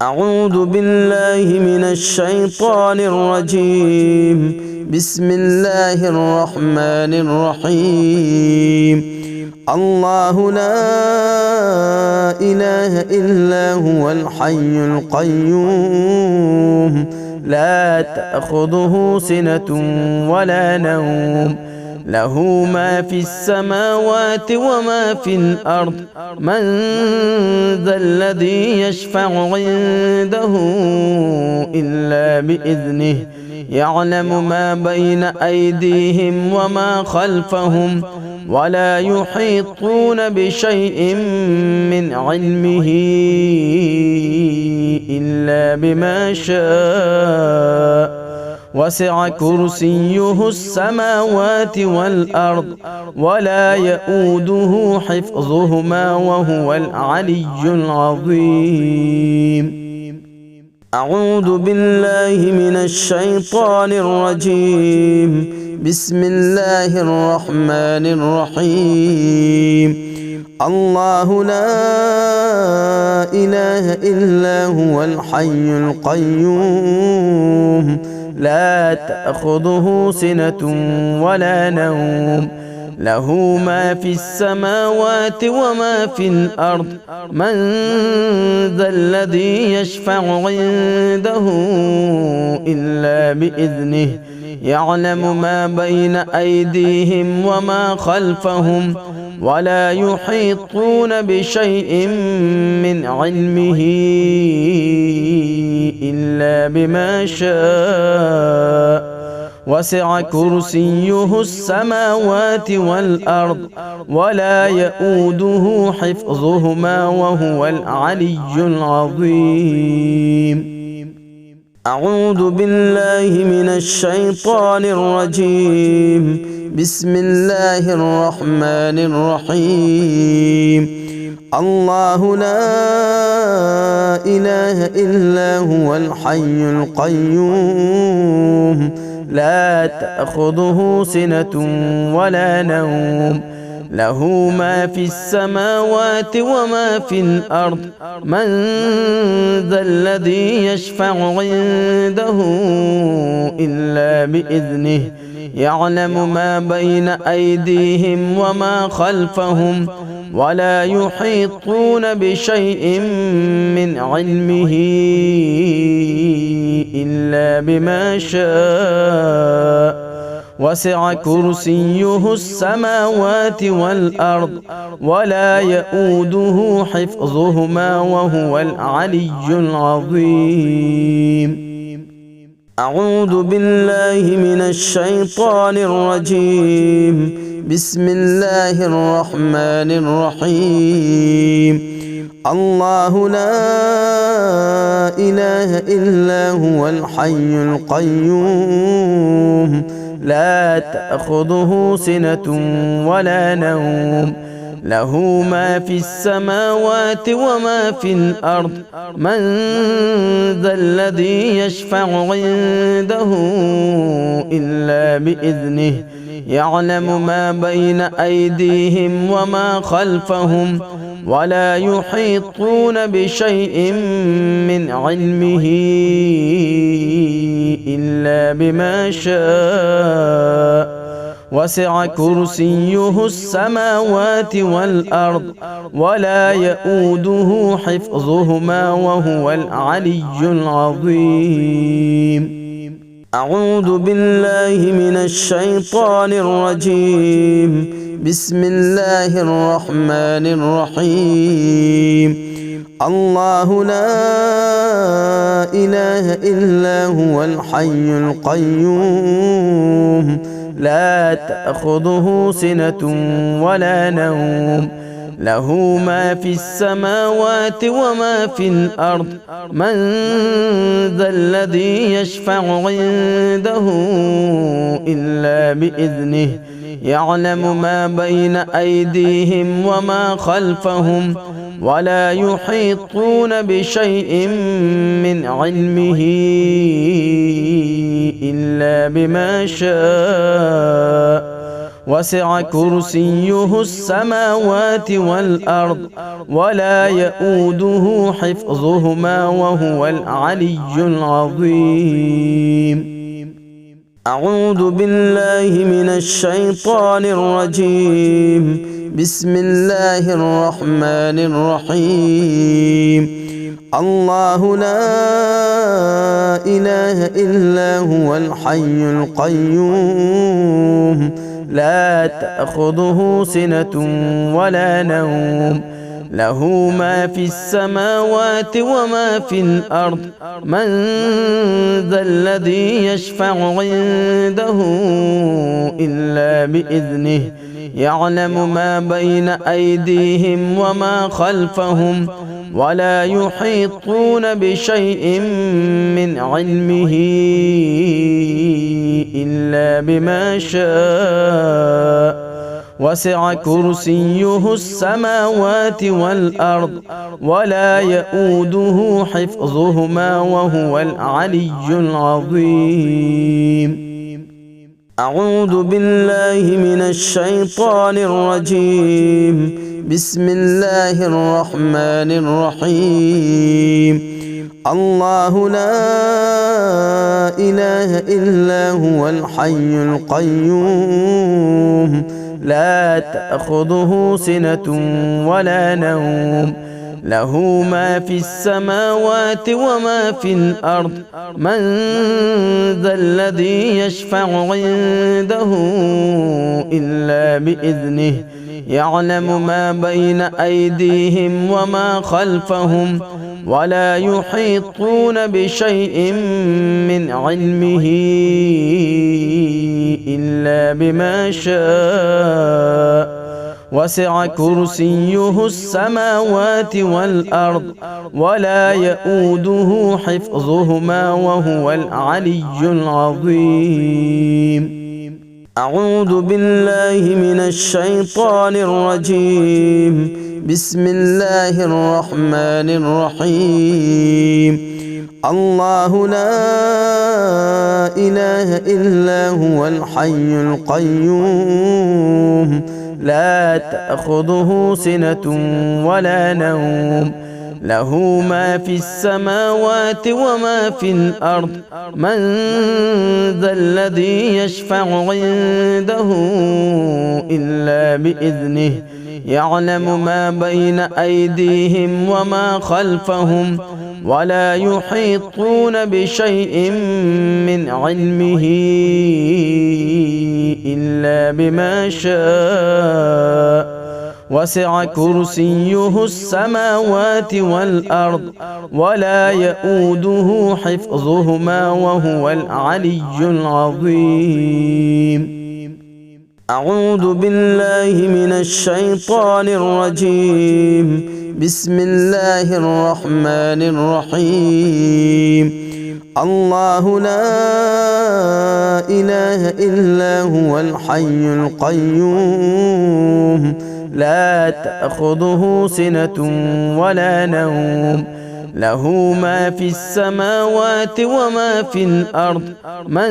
أعوذ بالله من الشيطان الرجيم. بسم الله الرحمن الرحيم. الله لا إله إلا هو الحي القيوم، لا تأخذه سنة ولا نوم، له ما في السماوات وما في الأرض. من ذا الذي يشفع عنده إلا بإذنه، يعلم ما بين أيديهم وما خلفهم، ولا يحيطون بشيء من علمه إلا بما شاء. وسع كرسيه السماوات والأرض، ولا يؤوده حفظهما، وهو العلي العظيم. أعوذ بالله من الشيطان الرجيم. بسم الله الرحمن الرحيم. الله لا إله إلا هو الحي القيوم، لا تأخذه سنة ولا نوم، له ما في السماوات وما في الأرض. من ذا الذي يشفع عنده إلا بإذنه، يعلم ما بين أيديهم وما خلفهم، ولا يحيطون بشيء من علمه إلا بما شاء. وسع كرسيه السماوات والأرض، ولا يؤوده حفظهما، وهو العلي العظيم. أعوذ بالله من الشيطان الرجيم. بسم الله الرحمن الرحيم. الله لا إله إلا هو الحي القيوم، لا تأخذه سنة ولا نوم، له ما في السماوات وما في الأرض. من ذا الذي يشفع عنده إلا بإذنه، يعلم ما بين أيديهم وما خلفهم، ولا يحيطون بشيء من علمه إلا بما شاء. وسع كرسيه السماوات والأرض، ولا يؤوده حفظهما، وهو العلي العظيم. أعوذ بالله من الشيطان الرجيم. بسم الله الرحمن الرحيم. الله لا إله إلا هو الحي القيوم، لا تأخذه سنة ولا نوم، له ما في السماوات وما في الأرض. من ذا الذي يشفع عنده إلا بإذنه، يعلم ما بين أيديهم وما خلفهم، ولا يحيطون بشيء من علمه إلا بما شاء. وسع كرسيه السماوات والأرض، ولا يؤوده حفظهما، وهو العلي العظيم. أعوذ بالله من الشيطان الرجيم. بسم الله الرحمن الرحيم. الله لا إله إلا هو الحي القيوم، لا تأخذه سنة ولا نوم، له ما في السماوات وما في الأرض. من ذا الذي يشفع عنده إلا بإذنه، يعلم ما بين أيديهم وما خلفهم، ولا يحيطون بشيء من علمه إلا بما شاء. وسع كرسيه السماوات والأرض ولا يؤوده حفظهما وهو العلي العظيم. أعوذ بالله من الشيطان الرجيم. بسم الله الرحمن الرحيم. الله لا إله إلا هو الحي القيوم لا تأخذه سنة ولا نوم له ما في السماوات وما في الأرض من ذا الذي يشفع عنده إلا بإذنه يعلم ما بين أيديهم وما خلفهم ولا يحيطون بشيء من علمه إلا بما شاء وسع كرسيه السماوات والأرض ولا يؤوده حفظهما وهو العلي العظيم. أعوذ بالله من الشيطان الرجيم. بسم الله الرحمن الرحيم. الله لا إله إلا هو الحي القيوم لا تأخذه سنة ولا نوم له ما في السماوات وما في الأرض من ذا الذي يشفع عنده إلا بإذنه يعلم ما بين أيديهم وما خلفهم ولا يحيطون بشيء من علمه إلا بما شاء وسع كرسيه السماوات والأرض ولا يؤوده حفظهما وهو العلي العظيم. أعوذ بالله من الشيطان الرجيم. بسم الله الرحمن الرحيم. الله لا إله إلا هو الحي القيوم لا تأخذه سنة ولا نوم له ما في السماوات وما في الأرض من ذا الذي يشفع عنده إلا بإذنه يعلم ما بين أيديهم وما خلفهم ولا يحيطون بشيء من علمه إلا بما شاء وسع كرسيه السماوات والأرض ولا يؤوده حفظهما وهو العلي العظيم. أعوذ بالله من الشيطان الرجيم. بسم الله الرحمن الرحيم. الله لا إله إلا هو الحي القيوم لا تأخذه سنة ولا نوم له ما في السماوات وما في الأرض من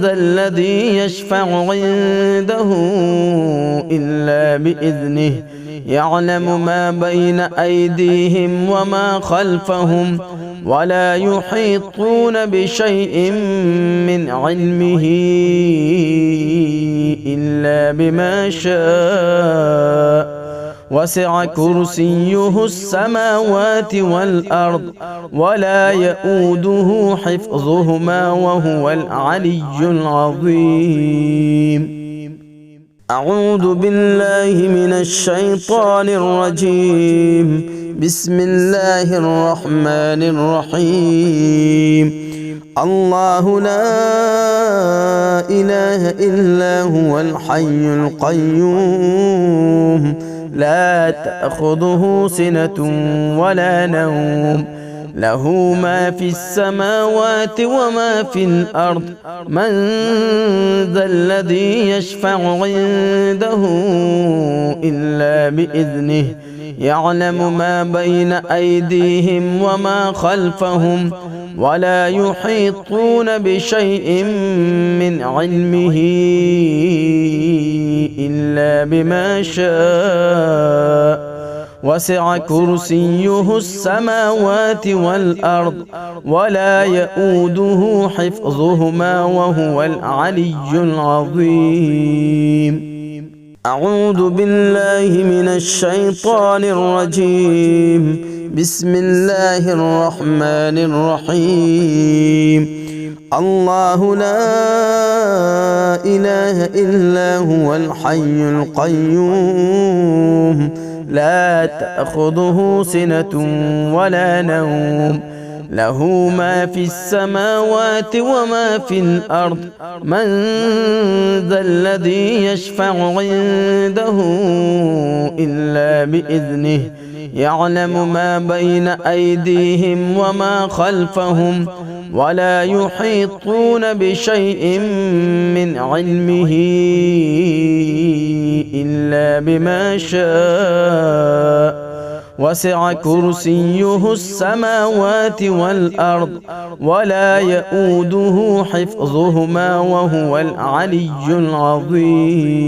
ذا الذي يشفع عنده إلا بإذنه يعلم ما بين أيديهم وما خلفهم ولا يحيطون بشيء من علمه إلا بما شاء وسع كرسيه السماوات والأرض ولا يؤوده حفظهما وهو العلي العظيم. أعوذ بالله من الشيطان الرجيم. بسم الله الرحمن الرحيم. الله لا إله إلا هو الحي القيوم لا تأخذه سنة ولا نوم له ما في السماوات وما في الأرض من ذا الذي يشفع عنده إلا بإذنه يعلم ما بين أيديهم وما خلفهم ولا يحيطون بشيء من علمه إلا بما شاء وسع كرسيه السماوات والأرض ولا يؤوده حفظهما وهو العلي العظيم. أعوذ بالله من الشيطان الرجيم. بسم الله الرحمن الرحيم. الله لا إله إلا هو الحي القيوم لا تأخذه سنة ولا نوم له ما في السماوات وما في الأرض من ذا الذي يشفع عنده إلا بإذنه يعلم ما بين أيديهم وما خلفهم ولا يحيطون بشيء من علمه إلا بما شاء وسع كرسيه السماوات والأرض ولا يؤوده حفظهما وهو العلي العظيم.